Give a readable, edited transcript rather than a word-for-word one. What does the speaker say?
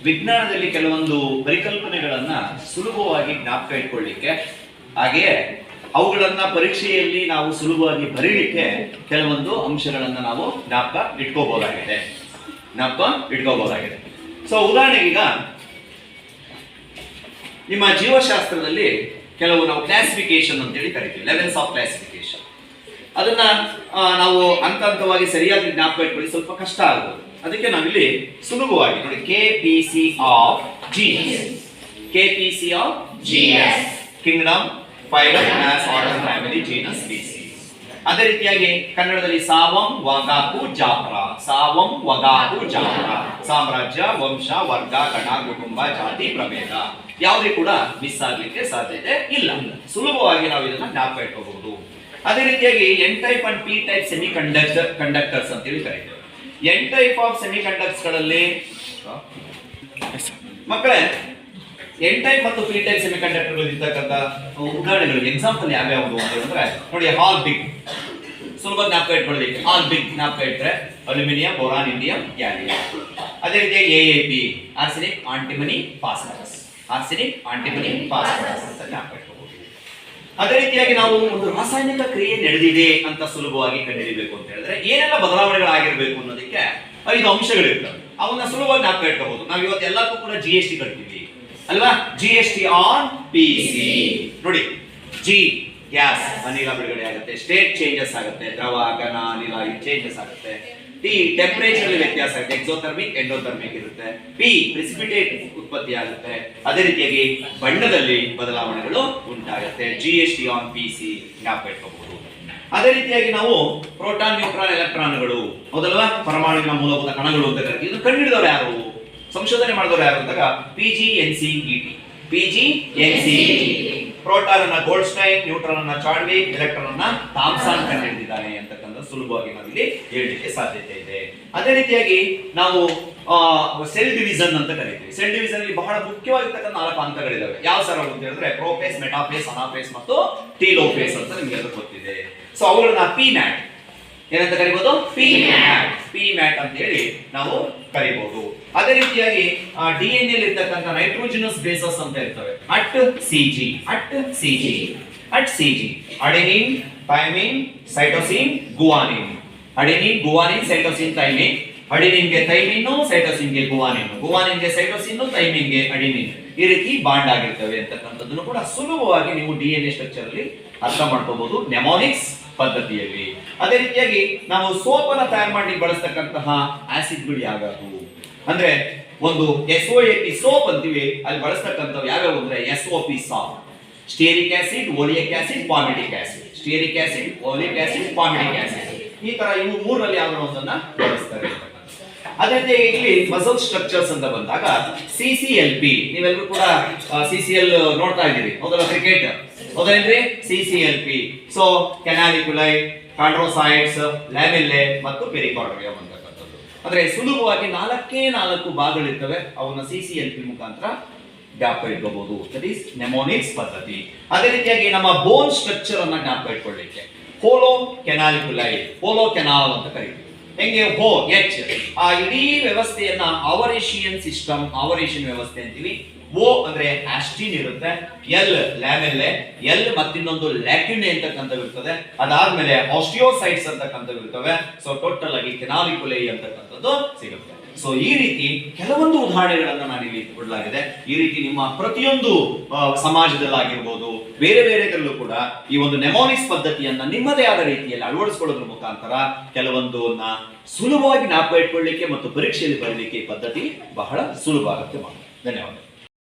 ವಿಜ್ಞಾನದಲ್ಲಿ ಕೆಲವೊಂದು ಪರಿಕಲ್ಪನೆಗಳನ್ನ ಸುಲಭವಾಗಿ ಜ್ಞಾಪಕ ಇಟ್ಕೊಳ್ಳಿಕ್ಕೆ, ಹಾಗೆಯೇ ಅವುಗಳನ್ನ ಪರೀಕ್ಷೆಯಲ್ಲಿ ನಾವು ಸುಲಭವಾಗಿ ಬರೀಲಿಕ್ಕೆ ಕೆಲವೊಂದು ಅಂಶಗಳನ್ನ ನಾವು ಜ್ಞಾಪಕ ಇಟ್ಕೋಬಹುದಾಗಿದೆ. ಸೊ ಉದಾಹರಣೆಗೆ ಈಗ ನಿಮ್ಮ ಜೀವಶಾಸ್ತ್ರದಲ್ಲಿ ಕೆಲವು ನಾವು ಕ್ಲಾಸಿಫಿಕೇಶನ್ ಅಂತೇಳಿ ಕರಿತೀವಿ, ಲೆವೆಲ್ಸ್ ಆಫ್ ಕ್ಲಾಸಿಫಿಕೇಶನ್. ಅದನ್ನ ನಾವು ಹಂತವಾಗಿ ಸರಿಯಾಗಿ ಜ್ಞಾಪಕ ಇಟ್ಕೊಳ್ಳಿ, ಸ್ವಲ್ಪ ಕಷ್ಟ ಆಗ್ಬೋದು. ಅದಕ್ಕೆ ನಾವಿಲ್ಲಿ ಸುಲಭವಾಗಿ ನೋಡಿ, KPC of GS, Kingdom, phylum, class, order, family, genus, species. ಅದೇ ರೀತಿಯಾಗಿ ಕನ್ನಡದಲ್ಲಿ ಸಾವಂ ವಗಾಕು ಜಾಪ್ರ, ಸಾಮ್ರಾಜ್ಯ, ವಂಶ, ವರ್ಗ, ಗಣ, ಕುಟುಂಬ, ಜಾತಿ, ಪ್ರಭೇದ ಯಾವುದೇ ಕೂಡ ಮಿಸ್ ಆಗ್ಲಿಕ್ಕೆ ಸಾಧ್ಯತೆ ಇಲ್ಲ. ಸುಲಭವಾಗಿ ನಾವು ಇದನ್ನ ಜ್ಞಾಪಕ ಇಟ್ಕೋಬಹುದು. ಅದೇ ರೀತಿಯಾಗಿ N type and P type semiconductors ಅಂತ ಹೇಳಿ ಕರೀತೇವೆ. N type of semiconductors ಗಳಲ್ಲಿ ಮಕ್ಕಳೇ ಎನ್ ಟೈಪ್ ಮತ್ತು ಪಿ ಟೈಪ್ ಸೆಮಿ ಕಂಡಕ್ಟರ್ ಇರ್ತಕ್ಕಂಥ ಉದಾಹರಣೆಗಳು ಎಕ್ಸಾಂಪಲ್ ಯಾವ್ಯಾವುದು ಅಂತ ಹೇಳಿದ್ರೆ ನೋಡಿ, ಹಾಲ್ ಬಿಗ್ ಸುಲಭ ಜ್ಞಾಪಕ ಇಟ್ಕೊಳ್ಳಿಕ್ಕೆ, ಹಾಲ್ ಬಿಗ್ ಜ್ಞಾಪಕ ಇಟ್ಟರೆ ಅಲ್ಯೂಮಿನಿಯಂ, ಬೋರಾನ್, ಇಂಡಿಯಂ, ಗ್ಯಾಲಿಯಂ. ಅದೇ ರೀತಿಯಾಗಿ AAP ಆರ್ಸೆನಿಕ್, ಆಂಟಿಮನಿ, ಫಾಸ್ಫರಸ್ ಅಂತ ಜ್ಞಾಪಕ ಇಟ್ಕೋಬಹುದು. ಅದೇ ರೀತಿಯಾಗಿ ನಾವು ಒಂದು ರಾಸಾಯನಿಕ ಕ್ರಿಯೆ ನಡೆದಿದೆ ಅಂತ ಸುಲಭವಾಗಿ ಕಂಡುಹಿಡಿಯಬೇಕು ಅಂತ ಹೇಳಿದ್ರೆ ಏನೆಲ್ಲ ಬದಲಾವಣೆಗಳಾಗಿರ್ಬೇಕು ಅನ್ನೋದಕ್ಕೆ 5 ಅಂಶಗಳಿರ್ತವೆ. ಅವನ್ನ ಸುಲಭವಾಗಿ ಜ್ಞಾಪಕ ಇಟ್ಕೋಬಹುದು. ನಾವು ಇವತ್ತು ಎಲ್ಲಕ್ಕೂ ಕೂಡ GST ಕಟ್ತೀವಿ ಅಲ್ವಾ? GST on PC. ನೋಡಿ, G ಗ್ಯಾಸ್, ಅನಿಲ ಬಿಡುಗಡೆ ಆಗುತ್ತೆ. ಸ್ಟೇಟ್ ಚೇಂಜಸ್ ಆಗುತ್ತೆ, ದ್ರವ, ಘನ, ಅನಿಲ ಚೇಂಜಸ್ ಆಗುತ್ತೆ. T ಟೆಂಪರೇಚರ್ ವ್ಯತ್ಯಾಸ ಆಗುತ್ತೆ, ಎಕ್ಸೋಥರ್ಮಿಕ್, ಎಂಡೋಥರ್ಮಿಕ್ ಇರುತ್ತೆ. P ಪ್ರಿಸಿಪಿಟೇಟ್ ಉತ್ಪತ್ತಿ ಆಗುತ್ತೆ. ಅದೇ ರೀತಿಯಾಗಿ ಬಣ್ಣದಲ್ಲಿ ಬದಲಾವಣೆಗಳು ಉಂಟಾಗುತ್ತೆ. GST ಆನ್ PC ಜ್ಞಾಪಕ ಇಟ್ಕೋಬಹುದು. ಅದೇ ರೀತಿಯಾಗಿ ನಾವು ಪ್ರೋಟಾನ್, ನ್ಯೂಟ್ರಾನ್, ಎಲೆಕ್ಟ್ರಾನ್ಗಳು ಹೌದಲ್ವಾ, ಪರಮಾಣುವಿನ ಮೂಲಭೂತ ಕಣಗಳು ಅಂತ ಕರೀತೀವಿ. ಇದು ಕಂಡುಹಿಡಿದವರು ಯಾರು, ಸಂಶೋಧನೆ ಮಾಡಿದವರು ಯಾರು ಅಂದಾಗ PGNCET. ಪ್ರೋಟಾನ್ ಅನ್ನ ಗೋಲ್ಡ್ಸ್ಟೈನ್, ನ್ಯೂಟ್ರಾನ್ ಅನ್ನ ಚಾಡ್ವಿಕ್, ಎಲೆಕ್ಟ್ರಾನ್ ಅನ್ನ ಥಾಮ್ಸನ್ ಕಂಡುಹಿಡಿದಿದ್ದಾನೆ ಅಂತಕ್ಕಂಥ ಸುಲಭವಾಗಿ ನಾವಿಲ್ಲಿ ಹೇಳಲಿಕ್ಕೆ ಸಾಧ್ಯತೆ ಇದೆ. ಅದೇ ರೀತಿಯಾಗಿ ನಾವು ಸೆಲ್ ಡಿವಿಷನ್ ಅಂತ ಕರೀತೀವಿ. ಸೆಲ್ ಡಿವಿಷನ್ ಅಲ್ಲಿ ಬಹಳ ಮುಖ್ಯವಾಗಿರ್ತಕ್ಕಂಥ 4 ಹಂತಗಳಿದಾವೆ. ಯಾವ ಸರ್ ಅಂತ ಹೇಳಿದ್ರೆ ಪ್ರೋಫೇಸ್, ಮೆಟಾಫೇಸ್, ಅನಾಫೇಸ್ ಮತ್ತು ಟೀಲೋಫೇಸ್ ಅಂತ ನಿಮಗೆ ಅದು ಗೊತ್ತಿದೆ. ಸೊ ಅವುಗಳನ್ನ PMAT ಏನಂತ ಕರಿಬಹುದು, PMAT ಅಂತ ಹೇಳಿ ನಾವು ಕರಿಬಹುದು. ಅದೇ ರೀತಿಯಾಗಿ DNA ಅಲ್ಲಿ ಇರ್ತಕ್ಕಂಥ ನೈಟ್ರೋಜಿನಸ್ ಬೇಸಸ್ ಅಂತ ಇರ್ತವೆ. CG adenine, thymine, cytosine, guanine. Adenine, guanine, cytosine, thymine. ಅಡೆನಿನ್ಗೆ ಥೈಮಿನ್, ಸೈಟೋಸಿನ್ಗೆ ಗುವಾನಿನ್, ಗುವಾನಿನ್ಗೆ ಸೈಟೋಸಿನ್, ಥೈಮಿನ್ಗೆ ಅಡೆನಿನ್. ಈ ರೀತಿ ಬಾಂಡ್ ಆಗಿರ್ತವೆ ಅಂತಕ್ಕಂಥದ್ದನ್ನು ಕೂಡ ಸುಲಭವಾಗಿ ನೀವು DNA ಸ್ಟ್ರಕ್ಚರ್ ಅಲ್ಲಿ ಅರ್ಥ ಮಾಡ್ಕೋಬಹುದು ನೆಮೋನಿಕ್ಸ್ ಪದ್ಧತಿಯಲ್ಲಿ. ಅದೇ ರೀತಿಯಾಗಿ ನಾವು ಸೋಪ್ ಅನ್ನ ತಯಾರು ಮಾಡಿ ಬಳಸ್ತಕ್ಕಂತಹ ಆಸಿಡ್ಗಳು ಯಾವ್ಯಾವು ಅಂದ್ರೆ ಒಂದು SOAP ಸೋಪ್ ಅಂತೀವಿ, ಅಲ್ಲಿ ಬಳಸ್ತಕ್ಕಂಥವು ಯಾವ್ಯಾವು ಅಂದ್ರೆ SOP soap, stearic acid, oleic acid, palmitic acid. Stearic acid, oleic acid, palmitic acid, ಈ ತರ ಇವು 3ರಲ್ಲಿ ಯಾವ್ದೋ ಒಂದನ್ನ ಬಳಸ್ತಾರೆ. ಅದೇ ರೀತಿ ಇಲ್ಲಿ ಮಸಲ್ ಸ್ಟ್ರಕ್ಚರ್ಸ್ ಅಂತ ಬಂದಾಗ CCLP, ನೀವೆಲ್ಲರೂ ಕೂಡ CCL ನೋಡ್ತಾ ಇದ್ದೀರಿ ಹೌದಲ್ಲ, ಕ್ರಿಕೆಟ್ ಹೌದೇನ್ರಿ? CCLP. ಸೊ ಕೆನಾಲಿಕ್ಯುಲೈ, ಕಾಂಡ್ರೋಸೈಟ್ಸ್, ಲ್ಯಾಮೆಲ್ಲೆ ಮತ್ತು ಪೆರಿಕಾರ್ಡಿಯಂ ಅಂತಕ್ಕಂಥದ್ದು. ಅಂದ್ರೆ ಸುಲಭವಾಗಿ 4 ಭಾಗಗಳಿರ್ತವೆ, ಅವನ್ನ CCLP ಮುಖಾಂತರ ಜ್ಞಾಪಕ ಇಟ್ಕೋಬಹುದು. ದಟ್ ಈಸ್ ನೆಮೋನಿಕ್ಸ್ ಪದ್ಧತಿ. ಅದೇ ರೀತಿಯಾಗಿ ನಮ್ಮ ಬೋನ್ ಸ್ಟ್ರಕ್ಚರ್ ಅನ್ನ ಜ್ಞಾಪಕ ಇಟ್ಕೊಳ್ಳಿಕ್ಕೆ ಹೋಲೋ ಕೆನಾಲಿಕ್ಯುಲೈ, ಹೋಲೋ ಕೆನಾಲ್ ಅಂತ ಕರೀತೀವಿ. ಹೆಂಗೆ H ಆ ಇಡೀ ವ್ಯವಸ್ಥೆಯನ್ನ ಅವರೇಷಿಯನ್ ಸಿಸ್ಟಮ್, ಅವರೇಷನ್ ವ್ಯವಸ್ಥೆ ಅಂತೀವಿ. O ಅಂದ್ರೆ ಆಸ್ಟಿನ್ ಇರುತ್ತೆ, L ಲ್ಯಾಮೆಲ್ಲೆ, L ಮತ್ತಿನ್ನೊಂದು ಲ್ಯಾಕ್ಯುನೆ ಅಂತಕ್ಕಂಥವು ಇರ್ತದೆ. ಅದಾದ್ಮೇಲೆ ಆಸ್ಟಿಯೋಸೈಟ್ಸ್ ಅಂತಕ್ಕಂಥವು ಇರ್ತವೆ. ಸೊ ಟೋಟಲ್ ಆಗಿ ಕೆನಾಲಿಕ್ಯುಲೈ ಅಂತಕ್ಕಂಥದ್ದು ಸಿಗುತ್ತೆ. ಸೊ ಈ ರೀತಿ ಕೆಲವೊಂದು ಉದಾಹರಣೆಗಳನ್ನ ನಾನು ಇಲ್ಲಿ ಕೊಡಲಾಗಿದೆ. ಈ ರೀತಿ ನಿಮ್ಮ ಪ್ರತಿಯೊಂದು ಸಮಾಜದಲ್ಲಾಗಿರ್ಬೋದು, ಬೇರೆ ಬೇರೆದರಲ್ಲೂ ಕೂಡ ಈ ಒಂದು ನೆಮೋನಿಕ್ಸ್ ಪದ್ಧತಿಯನ್ನ ನಿಮ್ಮದೇ ಆದ ರೀತಿಯಲ್ಲಿ ಅಳವಡಿಸಿಕೊಳ್ಳೋದ್ರ ಮುಖಾಂತರ ಕೆಲವೊಂದನ್ನ ಸುಲಭವಾಗಿ ಜ್ಞಾಪಕ ಇಟ್ಕೊಳ್ಳಿಕ್ಕೆ ಮತ್ತು ಪರೀಕ್ಷೆಯಲ್ಲಿ ಬರಲಿಕ್ಕೆ ಈ ಪದ್ಧತಿ ಬಹಳ ಸುಲಭ ಆಗುತ್ತೆ. ಧನ್ಯವಾದ.